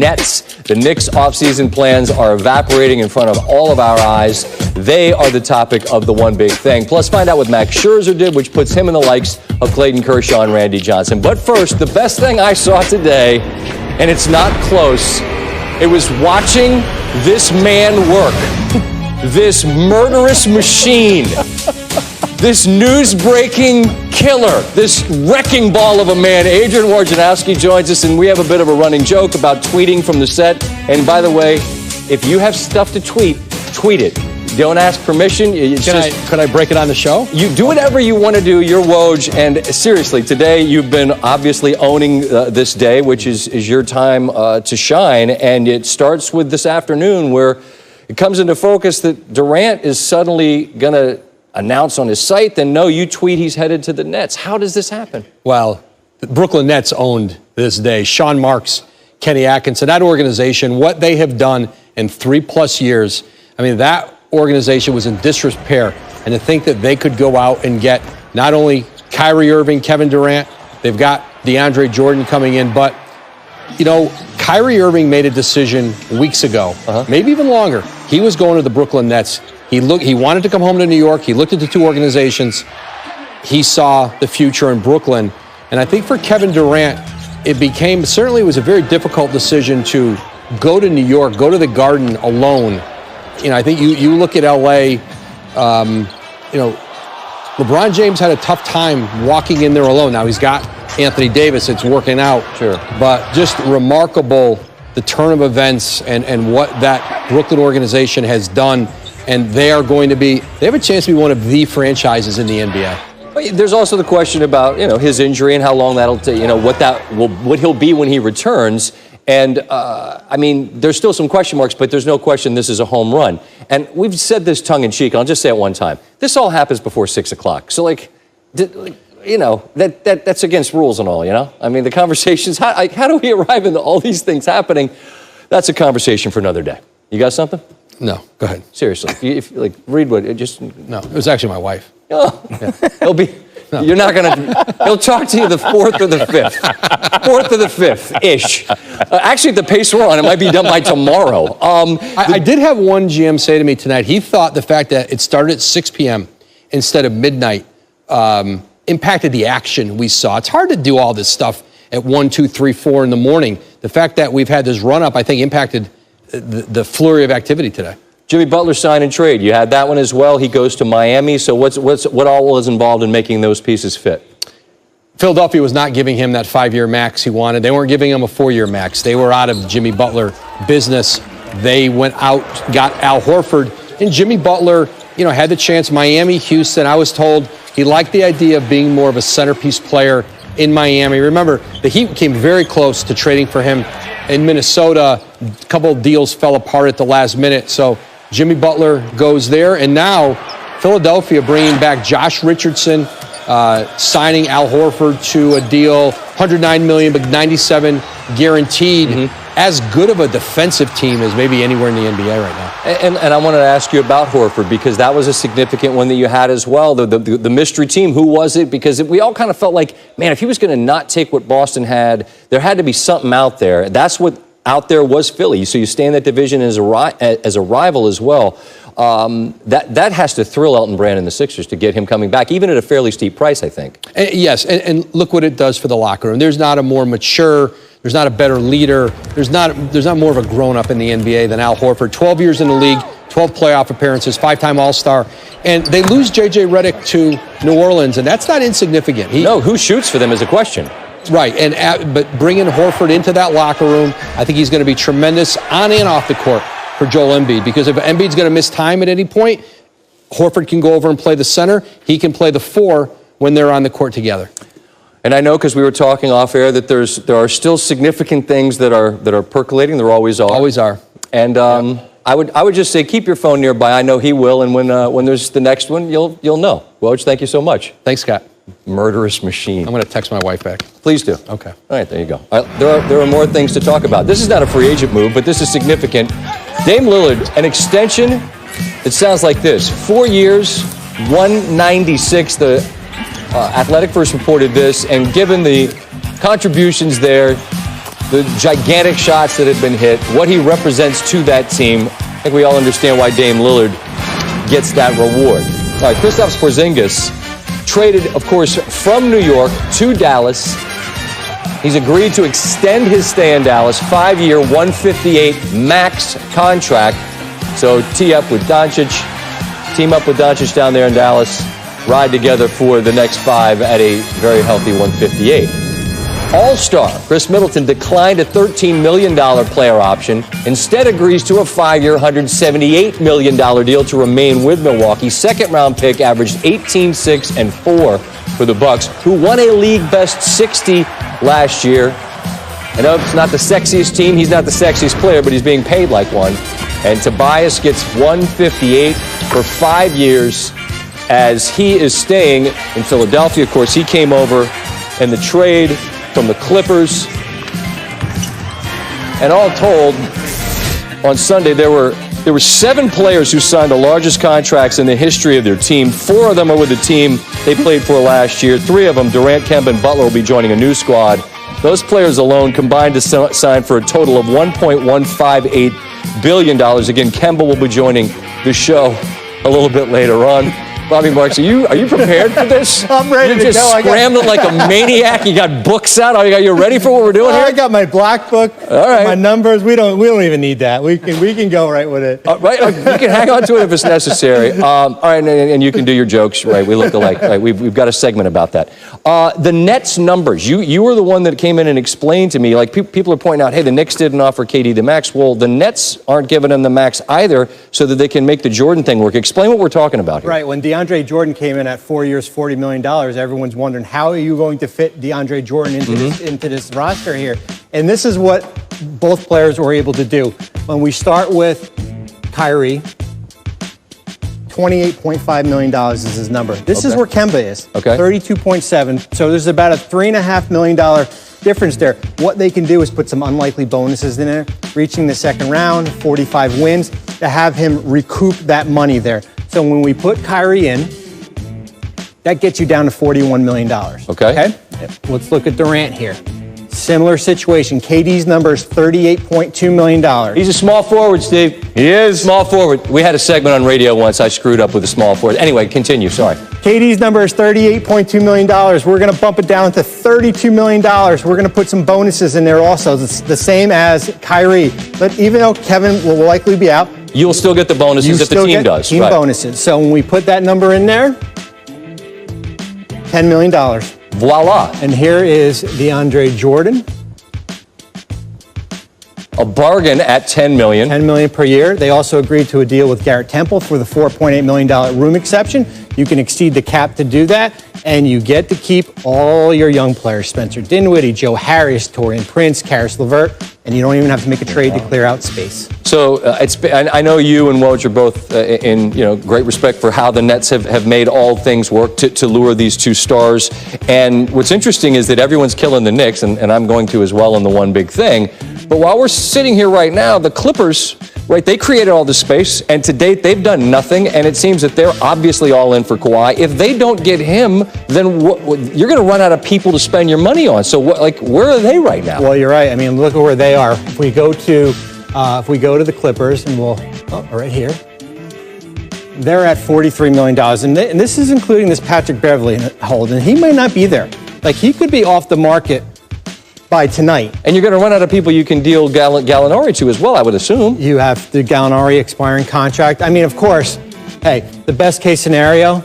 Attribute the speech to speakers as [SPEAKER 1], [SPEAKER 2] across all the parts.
[SPEAKER 1] Nets. The Knicks' offseason plans are evaporating in front of all of our eyes. They are the topic of the One Big Thing. Plus, find out what Max Scherzer did, which puts him in the likes of Clayton Kershaw and Randy Johnson. But first, the best thing I saw today, and it's not close, it was watching this man work. This murderous machine. This news-breaking killer, this wrecking ball of a man. Adrian Wojnarowski joins us, and we have a bit of a running joke about tweeting from the set. And by the way, if you have stuff to tweet, tweet it. Don't ask permission.
[SPEAKER 2] Could I break it on the show?
[SPEAKER 1] You do whatever you want to do. You're Woj. And seriously, today you've been obviously owning this day, which is your time to shine. And it starts with this afternoon where it comes into focus that Durant is suddenly going to announce on his site, then no, you tweet he's headed to the Nets. How does this happen?
[SPEAKER 2] Well, the Brooklyn Nets owned this day. Sean Marks, Kenny Atkinson, that organization, what they have done in 3+ years, I mean, that organization was in disrepair. And to think that they could go out and get not only Kyrie Irving, Kevin Durant, they've got DeAndre Jordan coming in, but, you know, Kyrie Irving made a decision weeks ago, maybe even longer. He was going to the Brooklyn Nets. He wanted to come home to New York. He looked at the two organizations. He saw the future in Brooklyn. And I think for Kevin Durant, it was a very difficult decision to go to New York, go to the Garden alone. You know, I think you look at L.A., LeBron James had a tough time walking in there alone. Now he's got Anthony Davis. It's working out.
[SPEAKER 1] Sure.
[SPEAKER 2] But just remarkable, the turn of events and what that Brooklyn organization has done. And they have a chance to be one of the franchises in the NBA.
[SPEAKER 1] There's also the question about, his injury and how long that'll take, what he'll be when he returns. And, there's still some question marks, but there's no question this is a home run. And we've said this tongue in cheek, and I'll just say it one time. This all happens before 6 o'clock. So, that's against rules and all, I mean, the conversations, how do we arrive in all these things happening? That's a conversation for another day. You got something?
[SPEAKER 2] No, go ahead.
[SPEAKER 1] Seriously, read what it just.
[SPEAKER 2] No, it was actually my wife.
[SPEAKER 1] Oh, yeah. You're not gonna. He'll talk to you the 4th or the 5th, 4th or the 5th-ish. Actually, at the pace we're on, it might be done by tomorrow.
[SPEAKER 2] I did have one GM say to me tonight. He thought the fact that it started at 6 p.m. instead of midnight impacted the action we saw. It's hard to do all this stuff at 1, 2, 3, 4 in the morning. The fact that we've had this run-up, I think, impacted the flurry of activity today.
[SPEAKER 1] Jimmy Butler sign and trade. You had that one as well. He goes to Miami. So what all was involved in making those pieces fit?
[SPEAKER 2] Philadelphia was not giving him that 5-year max he wanted. They weren't giving him a 4-year max. They were out of Jimmy Butler business. They went out, got Al Horford, and Jimmy Butler, had the chance. Miami, Houston. I was told he liked the idea of being more of a centerpiece player in Miami. Remember, the Heat came very close to trading for him in Minnesota. A couple of deals fell apart at the last minute. So Jimmy Butler goes there. And now Philadelphia bringing back Josh Richardson, signing Al Horford to a deal, $109 million, but $97 guaranteed. As good of a defensive team as maybe anywhere in the NBA right now.
[SPEAKER 1] And I wanted to ask you about Horford, because that was a significant one that you had as well. The mystery team, who was it? Because we all kind of felt like, man, if he was going to not take what Boston had, there had to be something out there. That's what out there was Philly. So you stay in that division as a rival as well. That has to thrill Elton Brand and the Sixers to get him coming back, even at a fairly steep price, I think.
[SPEAKER 2] Yes, and look what it does for the locker room. There's not a more mature, there's not a better leader, there's not more of a grown-up in the NBA than Al Horford. 12 years in the league, 12 playoff appearances, 5-time All-Star. And they lose J.J. Redick to New Orleans, and that's not insignificant.
[SPEAKER 1] No, who shoots for them is a question.
[SPEAKER 2] Right, but bringing Horford into that locker room, I think he's going to be tremendous on and off the court for Joel Embiid, because if Embiid's going to miss time at any point, Horford can go over and play the center. He can play the 4 when they're on the court together.
[SPEAKER 1] And I know, because we were talking off air, that there are still significant things that are percolating. There always are.
[SPEAKER 2] Always are.
[SPEAKER 1] And I would just say keep your phone nearby. I know he will, and when there's the next one, you'll know. Woj, thank you so much.
[SPEAKER 2] Thanks, Scott.
[SPEAKER 1] Murderous machine.
[SPEAKER 2] I'm going to text my wife back.
[SPEAKER 1] Please do.
[SPEAKER 2] Okay.
[SPEAKER 1] All right, there you go. There are more things to talk about. This is not a free agent move, but this is significant. Dame Lillard, an extension. It sounds like this: 4 years, $196. The Athletic first reported this, and given the contributions there, the gigantic shots that have been hit, what he represents to that team. I think we all understand why Dame Lillard gets that reward. All right, Kristaps Porzingis traded, of course, from New York to Dallas. He's agreed to extend his stay in Dallas, 5-year, $158 max contract. So team up with Doncic down there in Dallas, ride together for the next 5 at a very healthy $158. All-star Chris Middleton declined a $13 million player option, instead agrees to a 5-year, $178 million deal to remain with Milwaukee. Second-round pick averaged 18, 6, and 4 for the Bucks, who won a league-best 60 last year. I know it's not the sexiest team, he's not the sexiest player, but he's being paid like one. And Tobias gets $158 for 5 years as he is staying in Philadelphia. Of course, he came over in the trade from the Clippers. And all told, on Sunday, there were 7 players who signed the largest contracts in the history of their team. 4 of them are with the team they played for last year. 3 of them, Durant, Kemba, and Butler, will be joining a new squad. Those players alone combined to sign for a total of $1.158 billion. Again, Kemba will be joining the show a little bit later on. Bobby Marks, are you prepared for this?
[SPEAKER 3] I'm ready to go.
[SPEAKER 1] You're just scrambling like a maniac. You got books out. You're ready for what we're doing here?
[SPEAKER 3] I got my black book.
[SPEAKER 1] All right.
[SPEAKER 3] My numbers. We don't even need that. We can go right with it.
[SPEAKER 1] Right. You can hang on to it if it's necessary. All right, and you can do your jokes. Right. We look alike. Right. We've got a segment about that. The Nets numbers. You were the one that came in and explained to me. Like people are pointing out, hey, the Knicks didn't offer KD the max. Well, the Nets aren't giving him the max either, so that they can make the Jordan thing work. Explain what we're talking about here.
[SPEAKER 3] Right. When DeAndre Jordan came in at 4 years, $40 million, everyone's wondering, how are you going to fit DeAndre Jordan into this roster here? And this is what both players were able to do. When we start with Kyrie, $28.5 million is his number. This is where Kemba is, 32.7. So there's about a $3.5 million difference there. What they can do is put some unlikely bonuses in there, reaching the second round, 45 wins, to have him recoup that money there. So when we put Kyrie in, that gets you down to $41 million. Okay? Let's look at Durant here. Similar situation. KD's number is $38.2 million.
[SPEAKER 1] He's a small forward, Steve.
[SPEAKER 3] He is.
[SPEAKER 1] Small forward. We had a segment on radio once. I screwed up with a small forward. Anyway, continue. Sorry.
[SPEAKER 3] KD's number is $38.2 million. We're going to bump it down to $32 million. We're going to put some bonuses in there also. It's the same as Kyrie. But even though Kevin will likely be out,
[SPEAKER 1] you'll still get the bonuses if the team does.
[SPEAKER 3] Team bonuses. So when we put that number in there, $10 million.
[SPEAKER 1] Voila.
[SPEAKER 3] And here is DeAndre Jordan.
[SPEAKER 1] A bargain at $10 million.
[SPEAKER 3] $10 million per year. They also agreed to a deal with Garrett Temple for the $4.8 million room exception. You can exceed the cap to do that, and you get to keep all your young players. Spencer Dinwiddie, Joe Harris, Taurean Prince, Karis LeVert, and you don't even have to make a trade to clear out space.
[SPEAKER 1] So I know you and Woj are both in great respect for how the Nets have made all things work to lure these two stars. And what's interesting is that everyone's killing the Knicks, and I'm going to as well in the one big thing. But while we're sitting here right now, the Clippers, right, they created all this space, and to date they've done nothing, and it seems that they're obviously all in for Kawhi. If they don't get him, then you're going to run out of people to spend your money on. So where are they right now?
[SPEAKER 3] Well, you're right. I mean, look at where they are. If we go to the Clippers, and right here, they're at $43 million, and this is including this Patrick Beverley hold, and he might not be there. Like, he could be off the market by tonight.
[SPEAKER 1] And you're going to run out of people you can deal Gallinari to as well, I would assume.
[SPEAKER 3] You have the Gallinari expiring contract. I mean, of course, hey, the best case scenario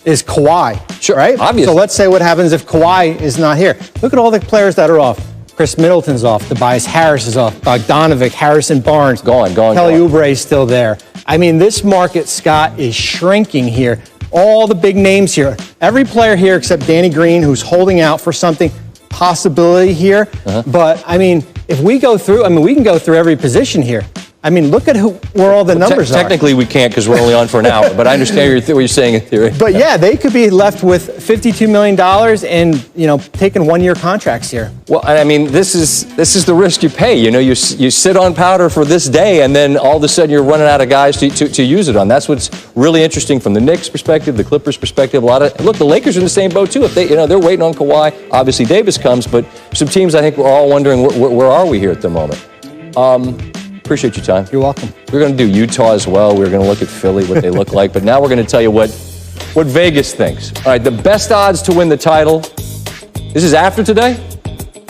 [SPEAKER 3] is Kawhi,
[SPEAKER 1] sure,
[SPEAKER 3] right?
[SPEAKER 1] Obviously.
[SPEAKER 3] So let's say what happens if Kawhi is not here. Look at all the players that are off. Chris Middleton's off. Tobias Harris is off. Bogdanovic, Harrison Barnes.
[SPEAKER 1] Gone.
[SPEAKER 3] Kelly Oubre is still there. I mean, this market, Scott, is shrinking here. All the big names here. Every player here except Danny Green, who's holding out for something, possibility here. But, I mean, if we go through, we can go through every position here. I mean, look at where all the numbers are.
[SPEAKER 1] Technically, we can't because we're only on for an hour, but I understand what you're saying in theory.
[SPEAKER 3] But yeah, they could be left with $52 million and, taking one-year contracts here.
[SPEAKER 1] Well, I mean, this is the risk you pay. You sit on powder for this day, and then all of a sudden you're running out of guys to use it on. That's what's really interesting from the Knicks' perspective, the Clippers' perspective. Look, the Lakers are in the same boat too. If they're waiting on Kawhi. Obviously, Davis comes, but some teams I think we're all wondering where are we here at the moment. Appreciate your time.
[SPEAKER 3] You're welcome.
[SPEAKER 1] We're going to do Utah as well. We're going to look at Philly, what they look like. But now we're going to tell you what Vegas thinks. All right, the best odds to win the title. This is after today?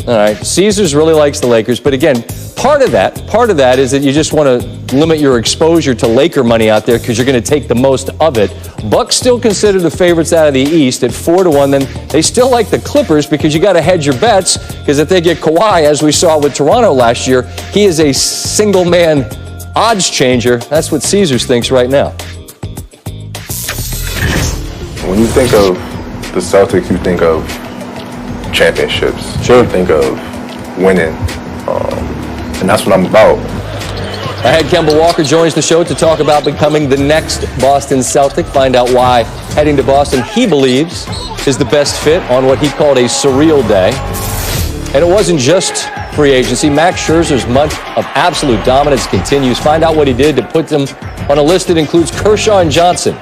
[SPEAKER 1] All right, Caesars really likes the Lakers. But again, part of that is that you just want to limit your exposure to Laker money out there because you're going to take the most of it. Bucks still consider the favorites out of the East at 4-1. Then they still like the Clippers because you got to hedge your bets because if they get Kawhi, as we saw with Toronto last year, he is a single-man odds changer. That's what Caesars thinks right now.
[SPEAKER 4] When you think of the Celtics, you think of championships.
[SPEAKER 1] Sure.
[SPEAKER 4] You think of winning. And that's what I'm about.
[SPEAKER 1] Ahead, Kemba Walker joins the show to talk about becoming the next Boston Celtic. Find out why heading to Boston he believes is the best fit on what he called a surreal day. And it wasn't just free agency. Max Scherzer's month of absolute dominance continues. Find out what he did to put them on a list that includes Kershaw and Johnson.